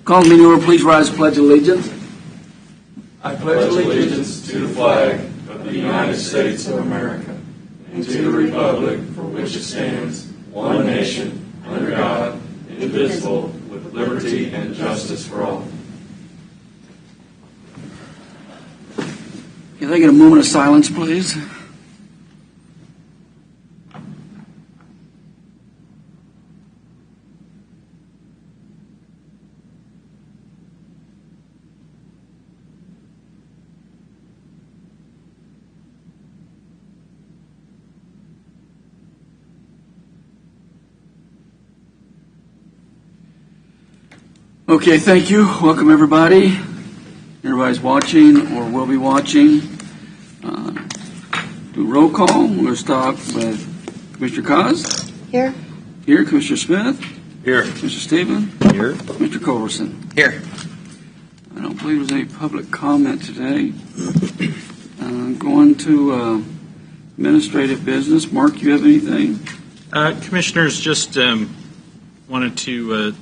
Call the meeting order. Please rise. Pledge allegiance. I pledge allegiance to the flag of the United States of America and to the republic for which it stands, one nation, under God, indivisible, with liberty and justice for all. Can I get a moment of silence, please? Okay, thank you. Welcome, everybody. Everybody's watching or will be watching. Do roll call. We're going to start with Commissioner KAAZ. Here. Here. Commissioner Smith. Here. Mr. Stieben. Here. Mr. Culbertson. Here. I don't believe there's any public comment today. Going to administrative business. Mark, you have anything? Commissioners, just wanted to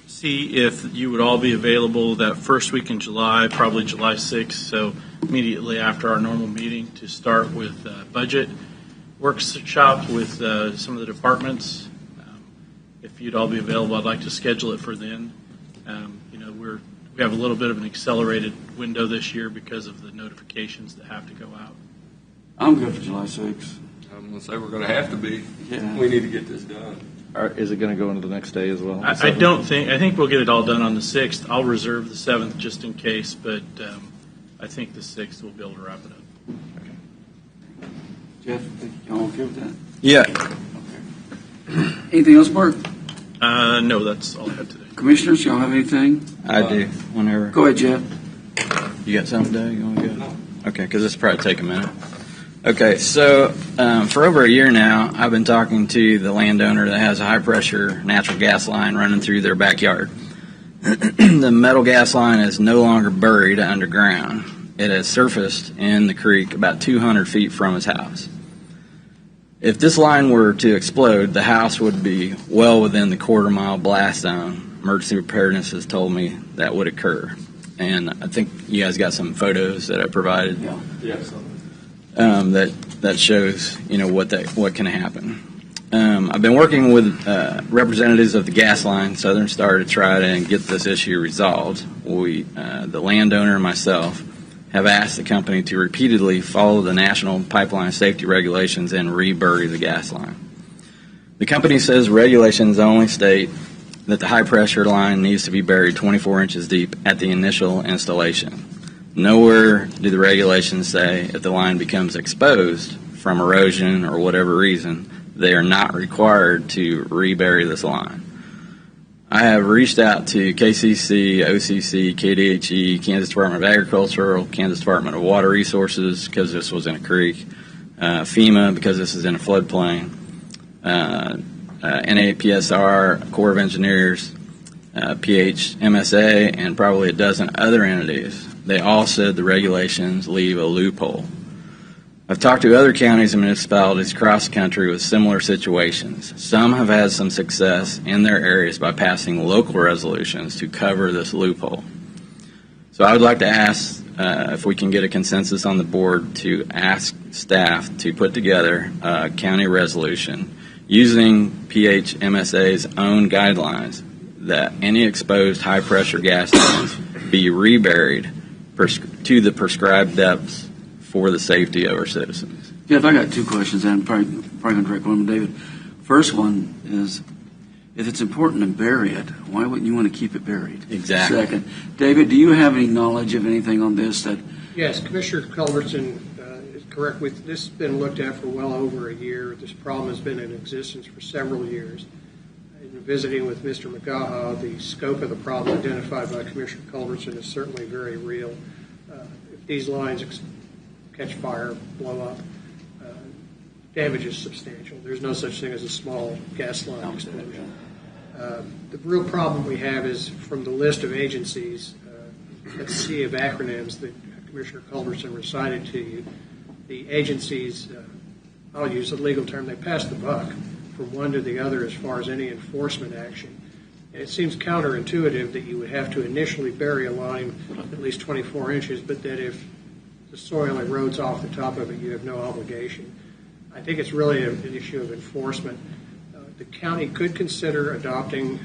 see if you would all be available that first week in July, probably July 6th, so immediately after our normal meeting, to start with budget workshops with some of the departments. If you'd all be available, I'd like to schedule it for then. We have a little bit of an accelerated window this year because of the notifications that have to go out. I'm good for July 6th. I'm going to say we're going to have to be. Yeah. We need to get this done. Is it going to go into the next day as well? I think we'll get it all done on the 6th. I'll reserve the 7th just in case, but I think the 6th we'll be able to wrap it up. Jeff, y'all okay with that? Yeah. Okay. Anything else, Mark? No, that's all I have today. Commissioners, y'all have anything? I do. Whenever. Go ahead, Jeff. You got something, Doug? You want to go? No. Okay, because this will probably take a minute. Okay, so for over a year now, I've been talking to the landowner that has a high-pressure natural gas line running through their backyard. The metal gas line is no longer buried underground. It has surfaced in the creek about 200 feet from his house. If this line were to explode, the house would be well within the quarter-mile blast zone. Emergency preparedness has told me that would occur. And I think you guys got some photos that I provided. Yeah. Yes. That shows what can happen. I've been working with representatives of the gas line, Southern Star, to try to get this issue resolved. The landowner and myself, have asked the company to repeatedly follow the national pipeline safety regulations and rebury the gas line. The company says regulations only state that the high pressure line needs to be buried 24 inches deep at the initial installation. Nowhere do the regulations say if the line becomes exposed from erosion or whatever reason, they are not required to rebury this line. I have reached out to KCC, OCC, KDHE, Kansas Department of Agriculture, Kansas Department of Water Resources, because this was in a creek, FEMA, because this is in a floodplain, NAPSR, Corps of Engineers, PHMSA, and probably a dozen other entities. They all said the regulations leave a loophole. I've talked to other counties and municipalities across the country with similar situations. Some have had some success in their areas by passing local resolutions to cover this loophole. So I would like to ask if we can get a consensus on the board to ask staff to put together a county resolution using PHMSA's own guidelines that any exposed high-pressure gas lines be reburied to the prescribed depths for the safety of our citizens. Jeff, I got two questions, and I'm probably going to direct one to David. First one is, if it's important to bury it, why wouldn't you want to keep it buried? Exactly. Second, David, do you have any knowledge of anything on this? Yes, Commissioner Culbertson is correct. This has been looked at for well over a year. This problem has been in existence for several years. In visiting with Mr. McGaha, the scope of the problem identified by Commissioner Culbertson is certainly very real. If these lines catch fire, blow up, damage is substantial. There's no such thing as a small gas line explosion. The real problem we have is from the list of agencies, that sea of acronyms that Commissioner Culbertson recited to you, the agencies, I'll use a legal term, they pass the buck from one to the other as far as any enforcement action. And it seems counterintuitive that you would have to initially bury a line at least 24 inches, but that if the soil erodes off the top of it, you have no obligation. I think it's really an issue of enforcement. The county could consider adopting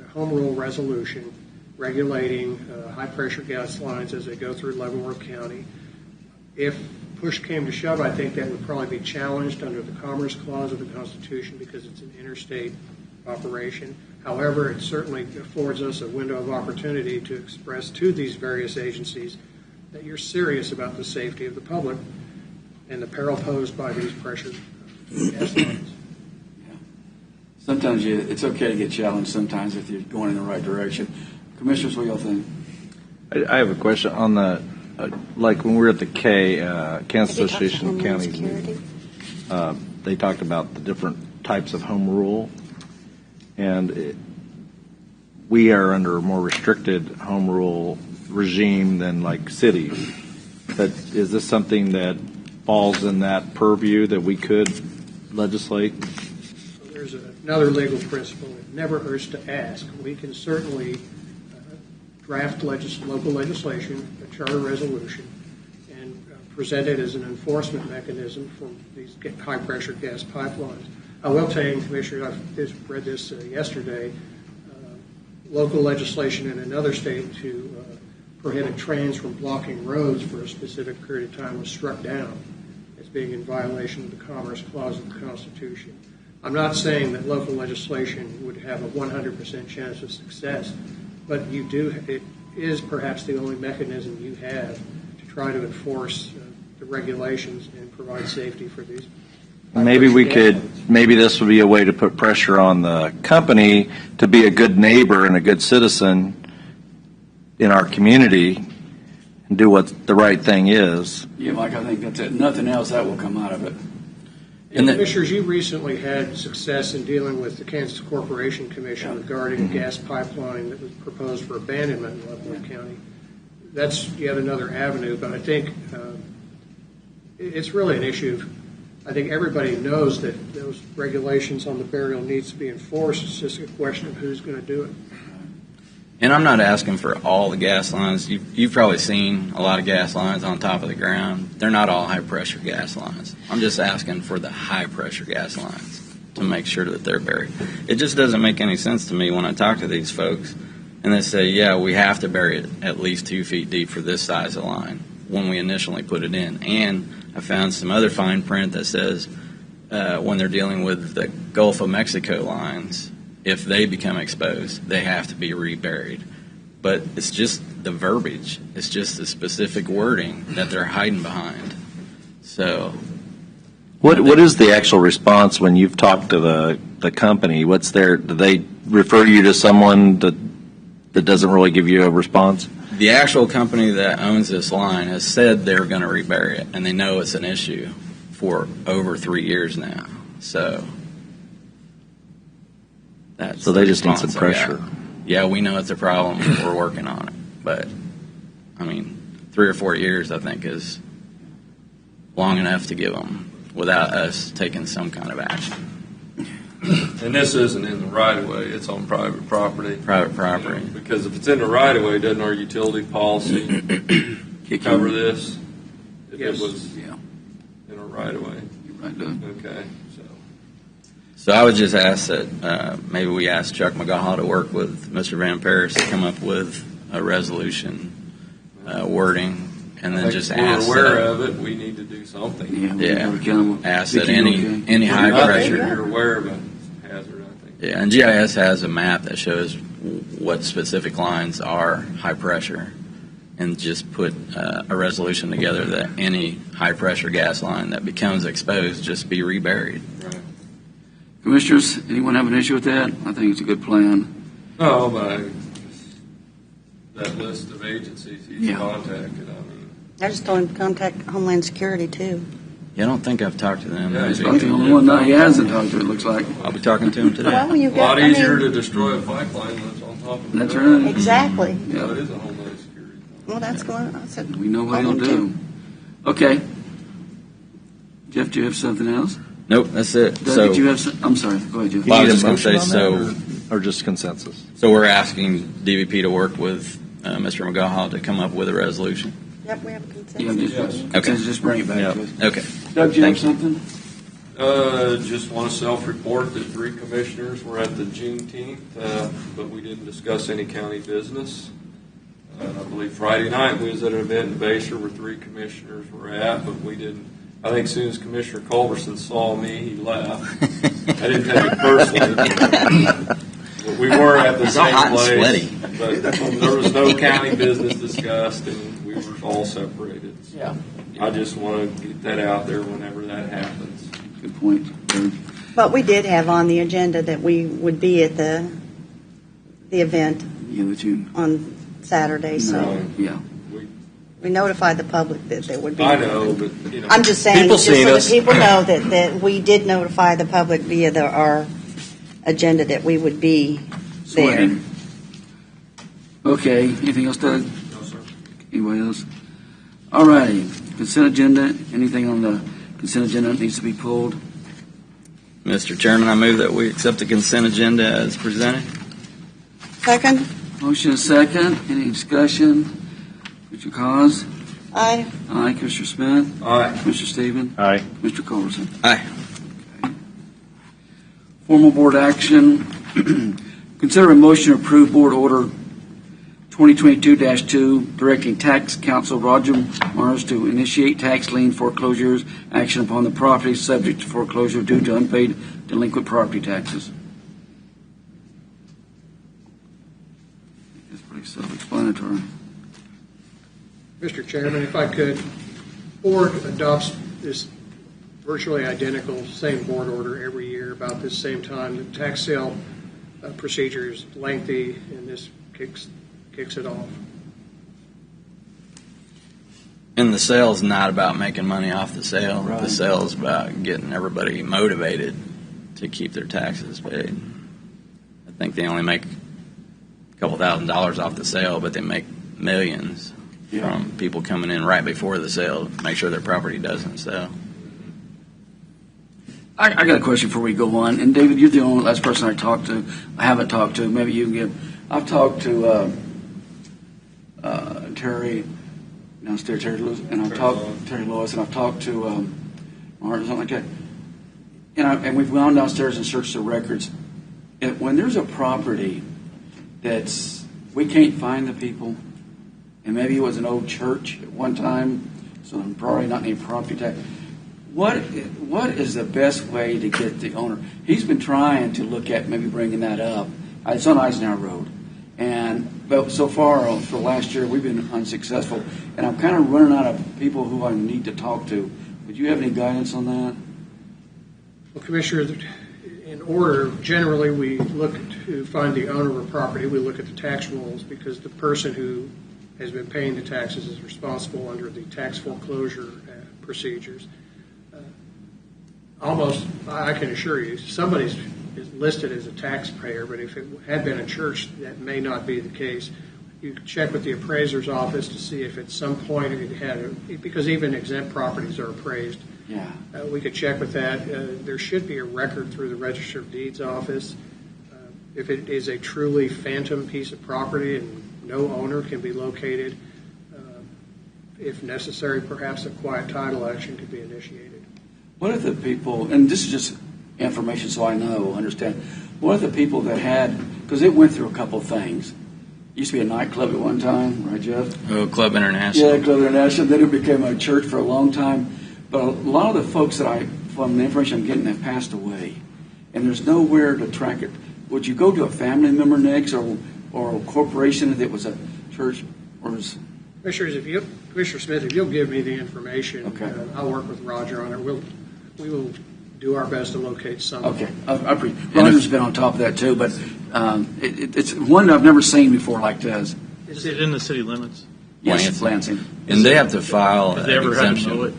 a home rule resolution regulating high-pressure gas lines as they go through Leavenworth County. If push came to shove, I think that would probably be challenged under the Commerce Clause of the Constitution because it's an interstate operation. However, it certainly affords us a window of opportunity to express to these various agencies that you're serious about the safety of the public and the peril posed by these pressure gas lines. Sometimes it's okay to get challenged sometimes if you're going in the right direction. Commissioners, what do y'all think? I have a question on the, like when we were at the Kansas Association of Counties, they talked about the different types of home rule, and we are under a more restricted home rule regime than like cities. But is this something that falls in that purview that we could legislate? There's another legal principle. It never hurts to ask. We can certainly draft local legislation, a charter resolution, and present it as an enforcement mechanism for these high-pressure gas pipelines. I will tell you, Commissioner, I've read this yesterday, local legislation in another state to prohibit trains from blocking roads for a specific period of time was struck down as being in violation of the Commerce Clause of the Constitution. I'm not saying that local legislation would have a 100% chance of success, but it is perhaps the only mechanism you have to try to enforce the regulations and provide safety for these. Maybe this would be a way to put pressure on the company to be a good neighbor and a good citizen in our community and do what the right thing is. Yeah, Mike, I think that's it. Nothing else that will come out of it. And Commissioners, you recently had success in dealing with the Kansas Corporation Commission regarding a gas pipeline that was proposed for abandonment in Leavenworth County. That's yet another avenue, but I think it's really an issue. I think everybody knows that those regulations on the burial needs to be enforced. It's just a question of who's going to do it. And I'm not asking for all the gas lines. You've probably seen a lot of gas lines on top of the ground. They're not all high-pressure gas lines. I'm just asking for the high-pressure gas lines to make sure that they're buried. It just doesn't make any sense to me when I talk to these folks and they say, yeah, we have to bury it at least 2 feet deep for this size of line when we initially put it in. And I found some other fine print that says when they're dealing with the Gulf of Mexico lines, if they become exposed, they have to be reburied. But it's just the verbiage. It's just the specific wording that they're hiding behind. So, what is the actual response when you've talked to the company? Do they refer you to someone that doesn't really give you a response? The actual company that owns this line has said they're going to rebury it, and they know it's an issue for over 3 years now. So they just need some pressure. Yeah, we know it's a problem. We're working on it. But, 3 or 4 years, I think, is long enough to give them without us taking some kind of action. And this isn't in the right-of-way. It's on private property. Private property. Because if it's in the right-of-way, doesn't our utility policy cover this? If Yes. it was in a right-of-way? You're right, Doug. Okay. So I would just ask that maybe we ask Chuck McGaha to work with Mr. Van Paris to come up with a resolution wording, and then just ask. We're aware of it. We need to do something. Yeah. Ask that Vicky, any high I think pressure. you're aware of a hazard, I think. Yeah, and GIS has a map that shows what specific lines are high pressure, and just put a resolution together that any high pressure gas line that becomes exposed just be reburied. Right. Commissioners, anyone have an issue with that? I think it's a good plan. No, but that list of agencies he's contacted, I just told him to contact Homeland Security, too. Yeah, I don't think I've talked to them. Yeah, He's about the only one that he hasn't talked to, it looks like. I'll be talking to him today. Well, you a lot got, easier to destroy a pipeline when it's on top of the That's road. right. Exactly. So it is a Homeland Security. Well, that's going, I said. We know what he'll call him, do. too. Okay. Jeff, do you have something else? Nope, that's it. Doug, So, did you have I'm sorry. Go ahead, Jeff. well, I was need a just going to say, motion on so or just consensus? So we're asking DVP to work with Mr. McGaha to come up with a resolution. Yep, we have a Yeah, consensus. just bring it back Yep. to us. Okay. Doug, do you have Thank you. something? Just want to self-report that 3 commissioners were at the Juneteenth, but we didn't discuss any county business. I believe Friday night we was at an event in Basher where 3 commissioners were at, but we didn't. I think as soon as Commissioner Culbertson saw me, he left. I didn't take it personally. But we were at the He's all same hot and place, sweaty. but there was no county business discussed, and we were all separated. So Yeah. I just want to get that out there whenever that happens. Good point. But we did have on the agenda that we would be at the event Yeah, but you. on Saturday, so Yeah. we notified the public that there would be. I know, but you know. I'm just saying, People just so seen that us. people know that we did notify the public via our agenda that we would be there. Okay, anything else, Doug? No, sir. Anybody else? All righty, consent agenda, anything on the consent agenda that needs to be pulled? Mr. Chairman, I move that we accept the consent agenda as presented. Second, Motion is second, any discussion? Mr. KAAZ? aye. Aye, Commissioner Smith? Aye. Mr. Stephen? Aye. Mr. Culbertson? Aye. Formal board action. Consider a motion to approve Board Order 2022-2, directing Tax Counsel Roger Mars to initiate tax lien foreclosures action upon the property subject to foreclosure due to unpaid delinquent property taxes. It's pretty self-explanatory. Mr. Chairman, if I could, board adopts this virtually identical same board order every year about this same time. The tax sale procedure is lengthy, and this kicks it off. And the sale is not about making money off the sale. Right. The sale is about getting everybody motivated to keep their taxes paid. I think they only make a couple $1,000s off the sale, but they make millions from people coming in right before the sale to make sure their property doesn't sell. I got a question before we go on. And David, you're the only last person I haven't talked to. Maybe you can give. I've talked to Terry downstairs, Terry Lewis, and I've talked to Terry Lewis, and I've talked to Martin, something like that. And we've gone downstairs and searched the records. And when there's a property that's we can't find the people, and maybe it was an old church at one time, so I'm probably not any property tax. What is the best way to get the owner? He's been trying to look at maybe bringing that up. It's on Eisenhower Road, but so far for last year we've been unsuccessful. And I'm kind of running out of people who I need to talk to. Would you have any guidance on that? Well, Commissioner, in order, generally we look to find the owner of a property. We look at the tax rolls because the person who has been paying the taxes is responsible under the tax foreclosure procedures. Almost, I can assure you, somebody's is listed as a taxpayer, but if it had been a church, that may not be the case. You could check with the appraiser's office to see if at some point it had, because even exempt properties are appraised. Yeah. We could check with that. There should be a record through the Register of Deeds office. If it is a truly phantom piece of property and no owner can be located, if necessary, perhaps a quiet title action could be initiated. What if the people, and this is just information so I know, understand, what if the people that had, because it went through a couple things. It used to be a nightclub at one time, right, Jeff? Oh, Club International. Yeah, Club International. Then it became a church for a long time. But a lot of the folks from the information I'm getting, have passed away. And there's nowhere to track it. Would you go to a family member next or a corporation that was a church? Commissioner Smith, if you'll give me the information, Okay. I'll work with Roger on it. We will do our best to locate someone. Okay. I appreciate Roger's been on top of that too, but it's one I've never seen before like this. Is it in the city limits? Yes, Lansing. And they have to file Have an they ever had to exemption. mow it?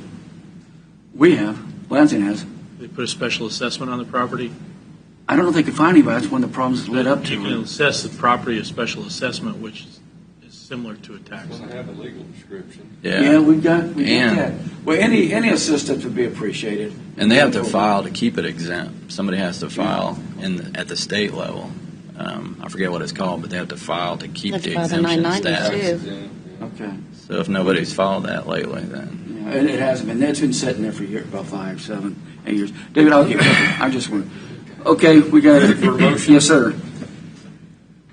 We have. Lansing has. They put a special assessment on the property? I don't know if they can find anybody. That's one of the problems led up You can to it. assess the property a special assessment, which is similar to a tax. Doesn't have a legal description. Yeah, we've got And- that. Well, any assistance would be appreciated. And they have to file to keep it exempt. Somebody has to file at the state level I forget what it's called, but they have to file to keep Have to the file the exemption 990 status. too. Okay. So if nobody's filed that lately, then Yeah, it hasn't been. That's been sitting there for a year, about 5, 7, 8 years. David, I'll give you. I just want. Okay, we got it. For a motion? Yes, sir.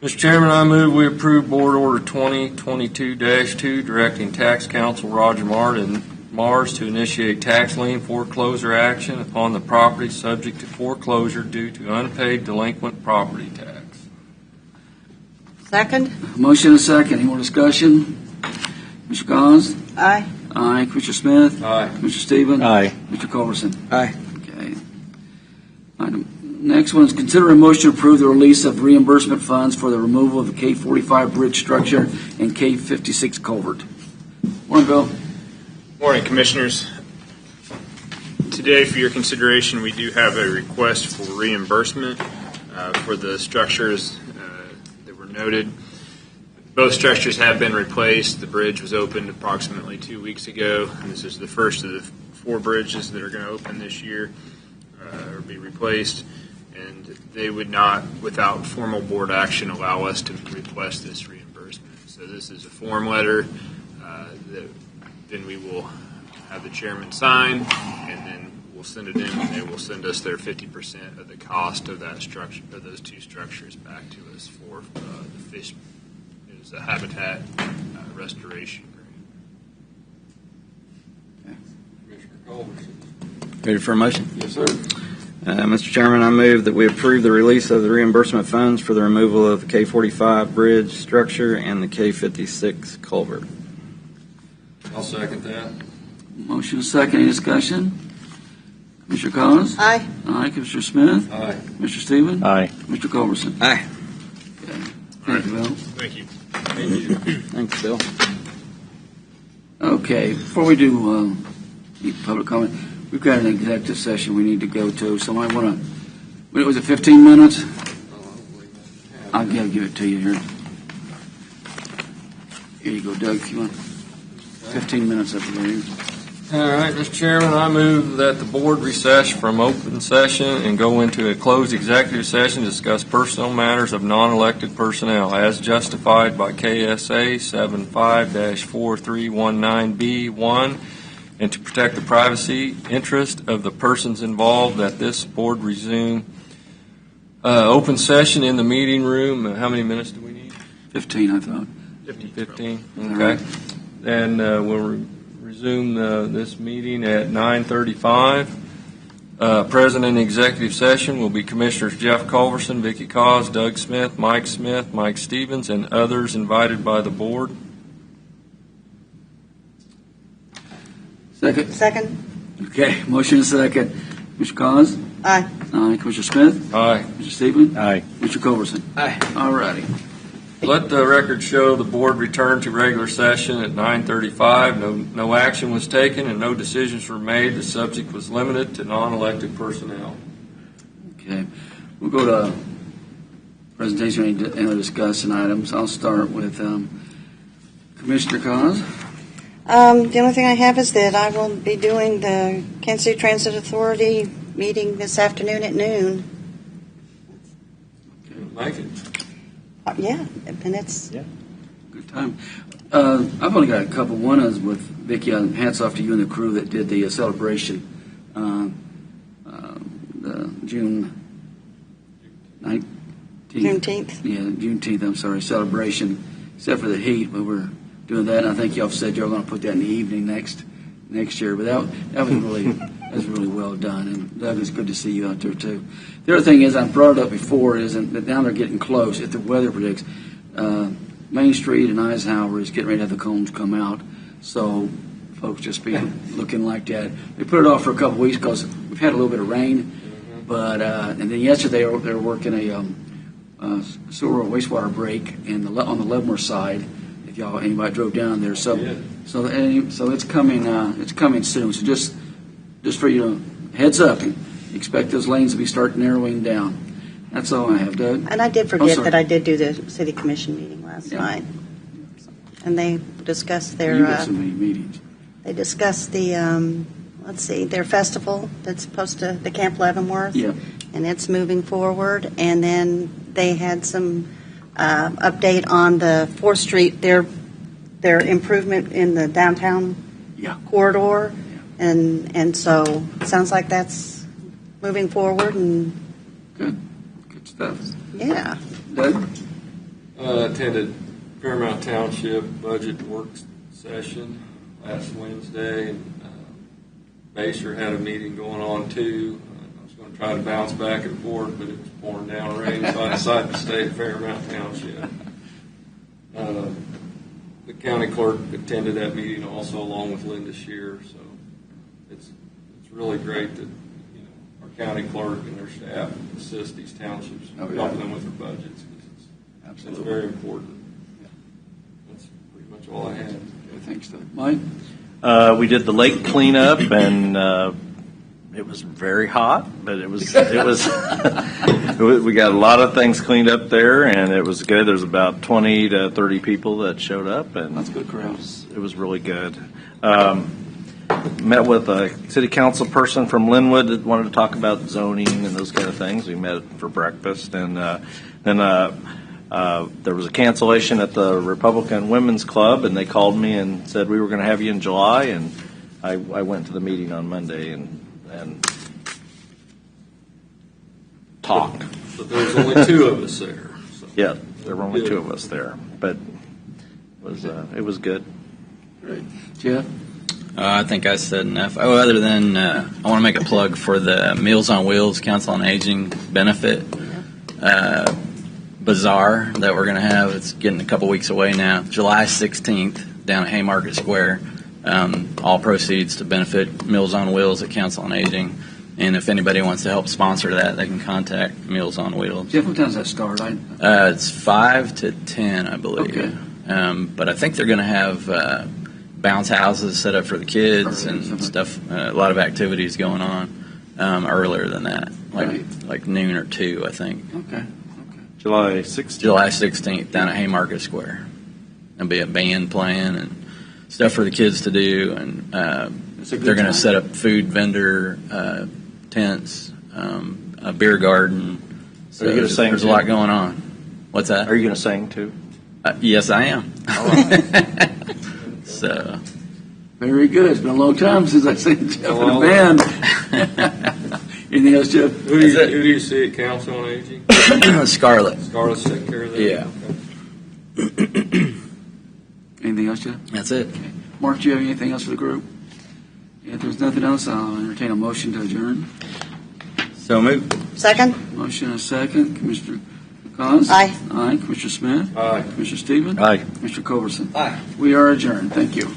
Mr. Chairman, I move we approve Board Order 2022-2, directing Tax Counsel Roger Mars to initiate tax lien foreclosure action upon the property subject to foreclosure due to unpaid delinquent property tax. Second? Motion and second. Any more discussion? Mr. Collins? Aye. Aye. Commissioner Smith? Aye. Mr. Stephen? Aye. Mr. Culbertson? Aye. Okay. Next one is consider a motion to approve the release of reimbursement funds for the removal of the K-45 bridge structure and K-56 culvert. Morning, Bill. Morning, Commissioners. Today, for your consideration, we do have a request for reimbursement for the structures that were noted. Both structures have been replaced. The bridge was opened approximately 2 weeks ago, and this is the first of the 4 bridges that are going to open this year or be replaced. And they would not, without formal board action, allow us to request this reimbursement. So this is a form letter that then we will have the chairman sign, and then we'll send it in, and they will send us their 50% of the cost of that structure, of those 2 structures, back to us for the fish. It is a habitat restoration grant. Commissioner Culbertson. Ready for a motion? Yes, sir. Mr. Chairman, I move that we approve the release of the reimbursement funds for the removal of the K-45 bridge structure and the K-56 culvert. I'll second that. Motion and second. Any discussion? Commissioner Collins? Aye. Aye. Commissioner Smith? Aye. Mr. Stephen? Aye. Mr. Culbertson? Aye. Thank you, Bill. Thank you. Thanks, Bill. Okay, before we do public comment, we've got an executive session we need to go to. Somebody want to, was it 15 minutes? I'll give it to you here. Here you go, Doug, if you want. 15 minutes of the meeting. All right, Mr. Chairman, I move that the board recess from open session and go into a closed executive session to discuss personal matters of non-elected personnel as justified by KSA 75-4319B1 and to protect the privacy interest of the persons involved, that this board resume open session in the meeting room. How many minutes do we need? 15, I thought. 15. All Okay. right. Then we'll resume this meeting at 9:35. Present in the executive session will be Commissioners Jeff Culbertson, Vicky KAAZ, Doug Smith, Mike Stevens, and others invited by the board. Second? Second? Okay, motion and second. Commissioner Collins? Aye. Aye. Commissioner Smith? Aye. Mr. Stephen? Aye. Mr. Culbertson? Aye. All righty. Let the record show the board returned to regular session at 9:35. No action was taken and no decisions were made. The subject was limited to non-elected personnel. Okay, we'll go to presentation and discussing items. I'll start with Commissioner KAAZ. The only thing I have is that I will be doing the Kansas City Transit Authority meeting this afternoon at noon. Make it. Yeah, and it's Good time. I've only got a couple. One is with Vicky. Hats off to you and the crew that did the celebration. The June 19th. Juneteenth. Yeah, Juneteenth. I'm sorry, celebration. Except for the heat, but we're doing that. And I think y'all said y'all going to put that in the evening next year. But that was really well done. And Doug, it's good to see you out there too. The other thing is, I brought it up before, is that now they're getting close. If the weather predicts, Main Street and Eisenhower is getting ready to have the cones come out. So folks just be looking like that. They put it off for a couple weeks because we've had a little bit of rain. But and then yesterday they were working a sewer wastewater break on the Leavenworth side. If anybody drove down there, so it's coming. It's coming soon. So just for you, heads up. Expect those lanes to be start narrowing down. That's all I have, Doug. And I did forget sorry. that I did do the city commission meeting last night, and they discussed their. You got so many meetings. They discussed the their festival that's supposed to the Camp Leavenworth. Yeah. and it's moving forward. And then they had some update on the 4th Street, their improvement in the downtown corridor. And so it sounds like that's moving forward. And Good stuff. yeah. Doug? Attended Paramount Township budget work session last Wednesday, and Baser had a meeting going on too. I was going to try to bounce back and forth, but it was pouring down rain, so I decided to stay at Paramount Township. The county clerk attended that meeting also, along with Linda Shear. So it's really great that our county clerk and their staff assist these townships, helping them with their budgets. It's very important. That's pretty much all I had. Okay, thanks, Doug. Mike? We did the lake cleanup, and it was very hot, but it was we got a lot of things cleaned up there, and it was good. There's about 20 to 30 people that showed up, and That's good crowd. it was really good. Met with a city council person from Linwood that wanted to talk about zoning and those kind of things. We met for breakfast, and then there was a cancellation at the Republican Women's Club, and they called me and said we were going to have you in July, and I went to the meeting on Monday and talked. But there was only 2 of us there. So. Yeah, there were only 2 of us there, but it was good. Great. Jeff? I think I said enough. Oh, other than I want to make a plug for the Meals on Wheels Council on Aging benefit bazaar that we're going to have. It's getting a couple weeks away now. July 16th down at Haymarket Square. All proceeds to benefit Meals on Wheels at Council on Aging. And if anybody wants to help sponsor that, they can contact Meals on Wheels. Jeff, what time does that start? It's 5 to 10, I believe. Okay. But I think they're going to have bounce houses set up for the kids and stuff. A lot of activities going on earlier than that, like noon or 2, I think. Okay. July 16th. July 16th down at Haymarket Square. There'll be a band playing and stuff for the kids to do, and they're going to set up food vendor tents, a beer garden. So Are you gonna sing there's a too? lot going on. What's that? Are you going to sing too? Yes, I am. All right. So. Very good. It's been a long time since I've seen Jeff in a band. Anything else, Jeff? Who do you see at Council on Aging? Scarlett. Scarlett's taking care of that? Yeah. Okay. Anything else, Jeff? That's it. Okay. Mark, do you have anything else for the group? If there's nothing else, I'll entertain a motion to adjourn. So moved. Second? Motion and a second. Commissioner KAAZ? Aye. Aye. Commissioner Smith? Aye. Commissioner Stieben? Aye. Mr. Culbertson? Aye. We are adjourned. Thank you.